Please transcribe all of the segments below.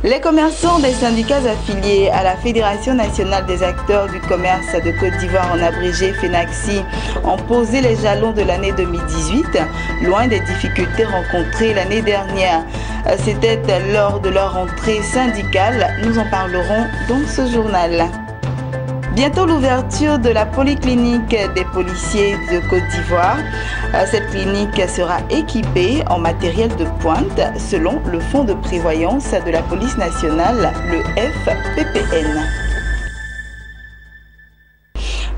Les commerçants des syndicats affiliés à la Fédération nationale des acteurs du commerce de Côte d'Ivoire, en abrégé FENACSI, ont posé les jalons de l'année 2018, loin des difficultés rencontrées l'année dernière. C'était lors de leur rentrée syndicale. Nous en parlerons dans ce journal. Bientôt l'ouverture de la polyclinique des policiers de Côte d'Ivoire. Cette clinique sera équipée en matériel de pointe selon le fonds de prévoyance de la police nationale, le FPPN.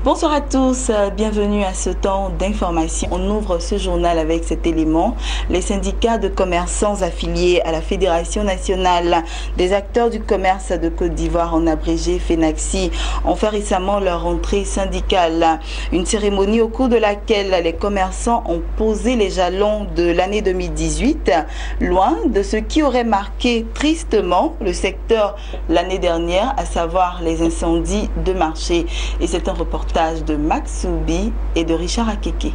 Bonsoir à tous, bienvenue à ce temps d'information. On ouvre ce journal avec cet élément. Les syndicats de commerçants affiliés à la Fédération nationale des acteurs du commerce de Côte d'Ivoire, en abrégé FENACSI, ont fait récemment leur rentrée syndicale. Une cérémonie au cours de laquelle les commerçants ont posé les jalons de l'année 2018, loin de ce qui aurait marqué tristement le secteur l'année dernière, à savoir les incendies de marché. Et c'est un reportage de Max Soubi et de Richard Akeke.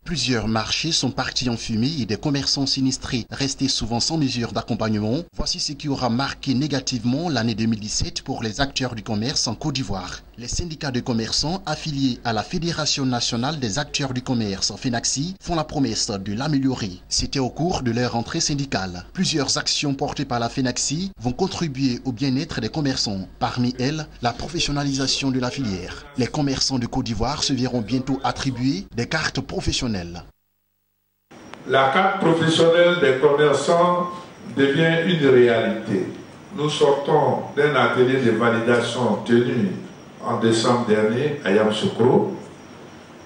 Plusieurs marchés sont partis en fumée et des commerçants sinistrés restés souvent sans mesure d'accompagnement. Voici ce qui aura marqué négativement l'année 2017 pour les acteurs du commerce en Côte d'Ivoire. Les syndicats de commerçants affiliés à la Fédération nationale des acteurs du commerce, FENACSI, font la promesse de l'améliorer. C'était au cours de leur rentrée syndicale. Plusieurs actions portées par la FENACSI vont contribuer au bien-être des commerçants. Parmi elles, la professionnalisation de la filière. Les commerçants de Côte d'Ivoire se verront bientôt attribuer des cartes professionnelles. La carte professionnelle des commerçants devient une réalité. Nous sortons d'un atelier de validation tenu en décembre dernier à Yamoussoukro,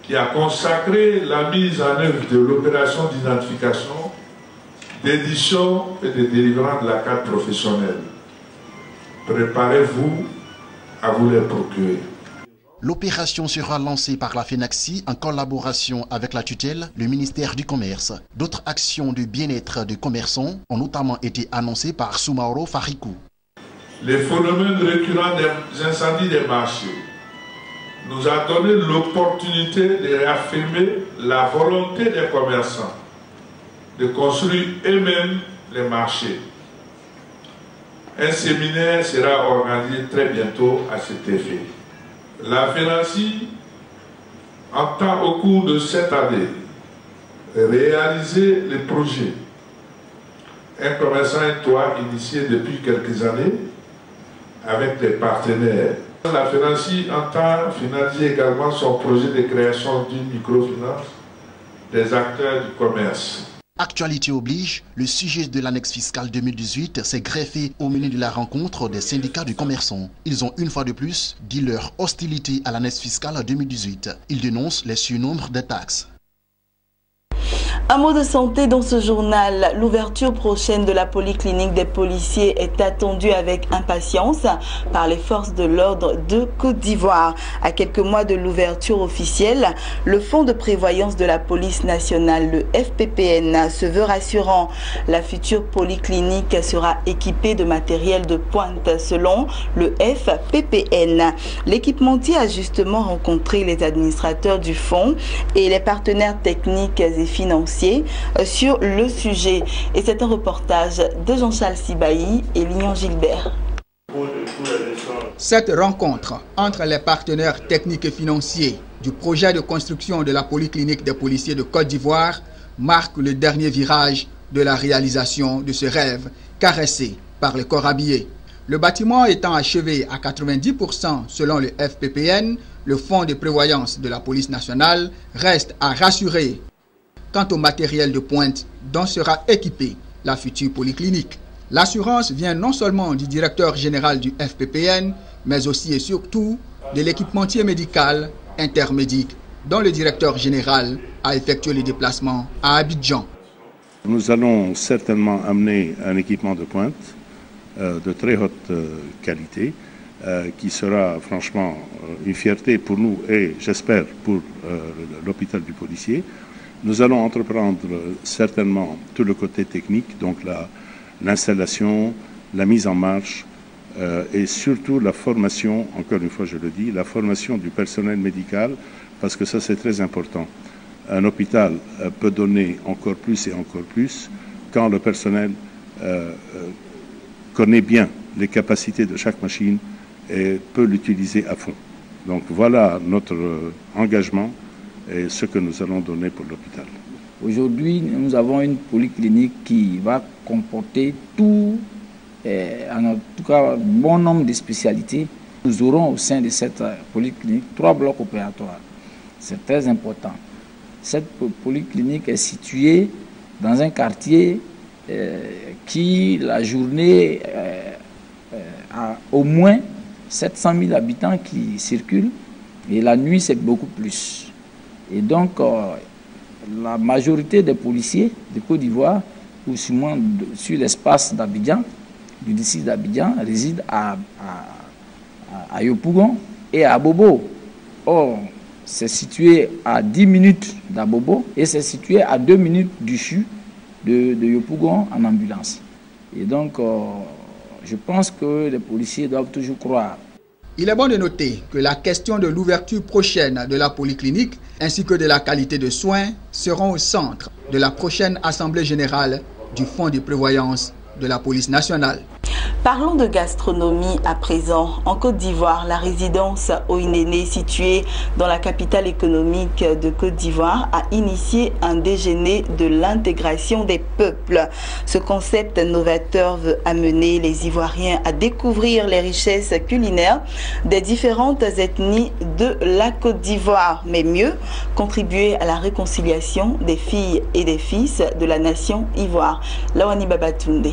qui a consacré la mise en œuvre de l'opération d'identification, d'édition et de délivrance de la carte professionnelle. Préparez-vous à vous les procurer. L'opération sera lancée par la FENACSI en collaboration avec la tutelle, le ministère du Commerce. D'autres actions de bien-être des commerçants ont notamment été annoncées par Soumaoro Farikou. Les phénomènes récurrents des incendies des marchés nous a donné l'opportunité de réaffirmer la volonté des commerçants de construire eux-mêmes les marchés. Un séminaire sera organisé très bientôt à cet effet. La FENACSI entend au cours de cette année réaliser les projets Un commerçant et toi initié depuis quelques années avec des partenaires. La FENACSI entend finaliser également son projet de création d'une microfinance des acteurs du commerce. Actualité oblige, le sujet de l'annexe fiscale 2018 s'est greffé au menu de la rencontre des syndicats du commerçant. Ils ont une fois de plus dit leur hostilité à l'annexe fiscale 2018. Ils dénoncent les surnombres des taxes. Un mot de santé dans ce journal. L'ouverture prochaine de la polyclinique des policiers est attendue avec impatience par les forces de l'ordre de Côte d'Ivoire. À quelques mois de l'ouverture officielle, le fonds de prévoyance de la police nationale, le FPPN, se veut rassurant. La future polyclinique sera équipée de matériel de pointe selon le FPPN. L'équipementier a justement rencontré les administrateurs du fonds et les partenaires techniques et financiers sur le sujet. Et c'est un reportage de Jean-Charles Sibaï et Lignon Gilbert. Cette rencontre entre les partenaires techniques et financiers du projet de construction de la polyclinique des policiers de Côte d'Ivoire marque le dernier virage de la réalisation de ce rêve caressé par les corps habillés. Le bâtiment étant achevé à 90% selon le FPPN, le fonds de prévoyance de la police nationale reste à rassurer quant au matériel de pointe dont sera équipée la future polyclinique. L'assurance vient non seulement du directeur général du FPPN, mais aussi et surtout de l'équipementier médical Intermédic, dont le directeur général a effectué le déplacement à Abidjan. Nous allons certainement amener un équipement de pointe de très haute qualité, qui sera franchement une fierté pour nous et j'espère pour l'hôpital du policier. Nous allons entreprendre certainement tout le côté technique, donc l'installation, la mise en marche et surtout la formation, encore une fois je le dis, la formation du personnel médical, parce que ça c'est très important. Un hôpital peut donner encore plus et encore plus quand le personnel connaît bien les capacités de chaque machine et peut l'utiliser à fond. Donc voilà notre engagement et ce que nous allons donner pour l'hôpital. Aujourd'hui, nous avons une polyclinique qui va comporter tout, en tout cas, un bon nombre de spécialités. Nous aurons au sein de cette polyclinique 3 blocs opératoires. C'est très important. Cette polyclinique est située dans un quartier qui, la journée, a au moins 700 000 habitants qui circulent et la nuit, c'est beaucoup plus. Et donc, la majorité des policiers de Côte d'Ivoire, ou sur l'espace d'Abidjan, du district d'Abidjan, résident à Yopougon et à Bobo. Or, c'est situé à 10 minutes d'Abobo et c'est situé à 2 minutes du CHU de Yopougon en ambulance. Et donc, je pense que les policiers doivent toujours croire. Il est bon de noter que la question de l'ouverture prochaine de la polyclinique ainsi que de la qualité de soins seront au centre de la prochaine Assemblée générale du Fonds de prévoyance de la police nationale. Parlons de gastronomie à présent. En Côte d'Ivoire, la résidence Oinéné, située dans la capitale économique de Côte d'Ivoire, a initié un déjeuner de l'intégration des peuples. Ce concept novateur veut amener les Ivoiriens à découvrir les richesses culinaires des différentes ethnies de la Côte d'Ivoire, mais mieux, contribuer à la réconciliation des filles et des fils de la nation ivoire. Lawani Babatunde.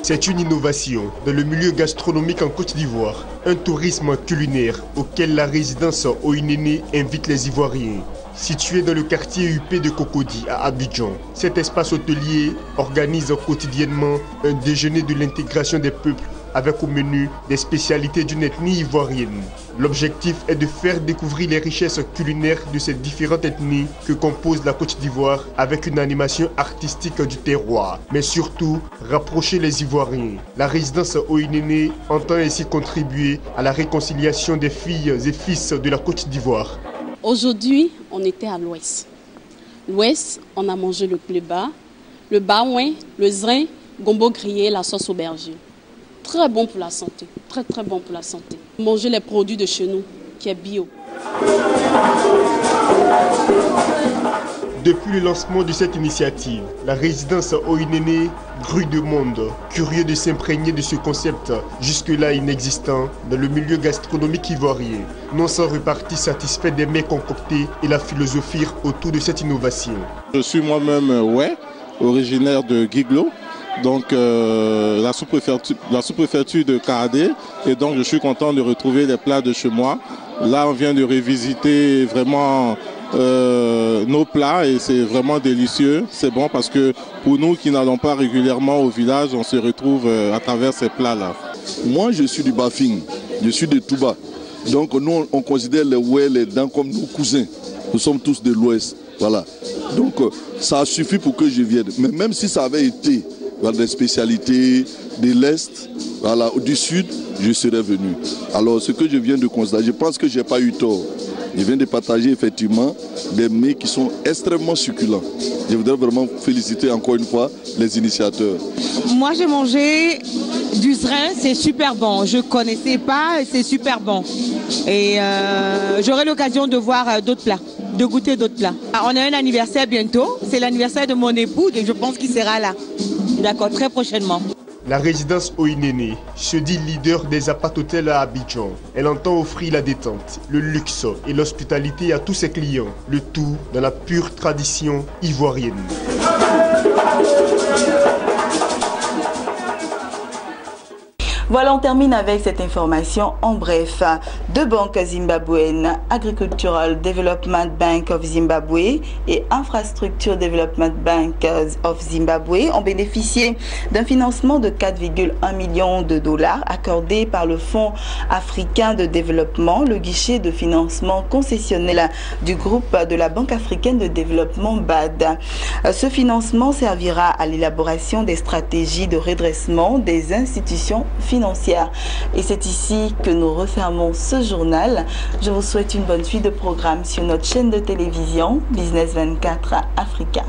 C'est une innovation dans le milieu gastronomique en Côte d'Ivoire, un tourisme culinaire auquel la résidence Oinéné invite les Ivoiriens. Situé dans le quartier UP de Cocody à Abidjan, cet espace hôtelier organise quotidiennement un déjeuner de l'intégration des peuples avec au menu des spécialités d'une ethnie ivoirienne. L'objectif est de faire découvrir les richesses culinaires de ces différentes ethnies que compose la Côte d'Ivoire avec une animation artistique du terroir, mais surtout rapprocher les Ivoiriens. La résidence Oinéné entend ainsi contribuer à la réconciliation des filles et fils de la Côte d'Ivoire. Aujourd'hui, on était à l'ouest. L'ouest, on a mangé le pleba, le baouin, le zrin, gombo grillé, la sauce aubergine. Très bon pour la santé, très bon pour la santé. Manger les produits de chez nous, qui est bio. Depuis le lancement de cette initiative, la résidence Oinéné grue de monde, curieux de s'imprégner de ce concept jusque-là inexistant dans le milieu gastronomique ivoirien, non sans repartie satisfait des mets concoctés et la philosophie autour de cette innovation. Je suis moi-même originaire de Guiglo, donc la sous-préfecture de Kardé, et donc je suis content de retrouver les plats de chez moi. Là, on vient de revisiter vraiment nos plats et c'est vraiment délicieux. C'est bon parce que pour nous qui n'allons pas régulièrement au village, on se retrouve à travers ces plats-là. Moi, je suis du Bafing, je suis de Touba. Donc nous, on considère les Oué, les Dents comme nos cousins. Nous sommes tous de l'Ouest. Voilà. Donc ça a suffi pour que je vienne. Mais même si ça avait été des spécialités de l'Est, voilà, du Sud, je serais venu. Alors ce que je viens de constater, je pense que je n'ai pas eu tort. Je viens de partager effectivement des mets qui sont extrêmement succulents. Je voudrais vraiment féliciter encore une fois les initiateurs. Moi j'ai mangé du zrin, c'est super bon. Je ne connaissais pas, c'est super bon. Et j'aurai l'occasion de voir d'autres plats, de goûter d'autres plats. On a un anniversaire bientôt, c'est l'anniversaire de mon époux et je pense qu'il sera là. D'accord, très prochainement. La résidence Oinéné se dit leader des apart-hôtels à Abidjan. Elle entend offrir la détente, le luxe et l'hospitalité à tous ses clients, le tout dans la pure tradition ivoirienne. Voilà, on termine avec cette information en bref. Deux banques zimbabwéennes, Agricultural Development Bank of Zimbabwe et Infrastructure Development Bank of Zimbabwe, ont bénéficié d'un financement de 4,1 millions de dollars accordé par le Fonds africain de développement, le guichet de financement concessionnel du groupe de la Banque africaine de développement BAD. Ce financement servira à l'élaboration des stratégies de redressement des institutions financières financière. Et c'est ici que nous refermons ce journal. Je vous souhaite une bonne suite de programme sur notre chaîne de télévision Business 24 Africa.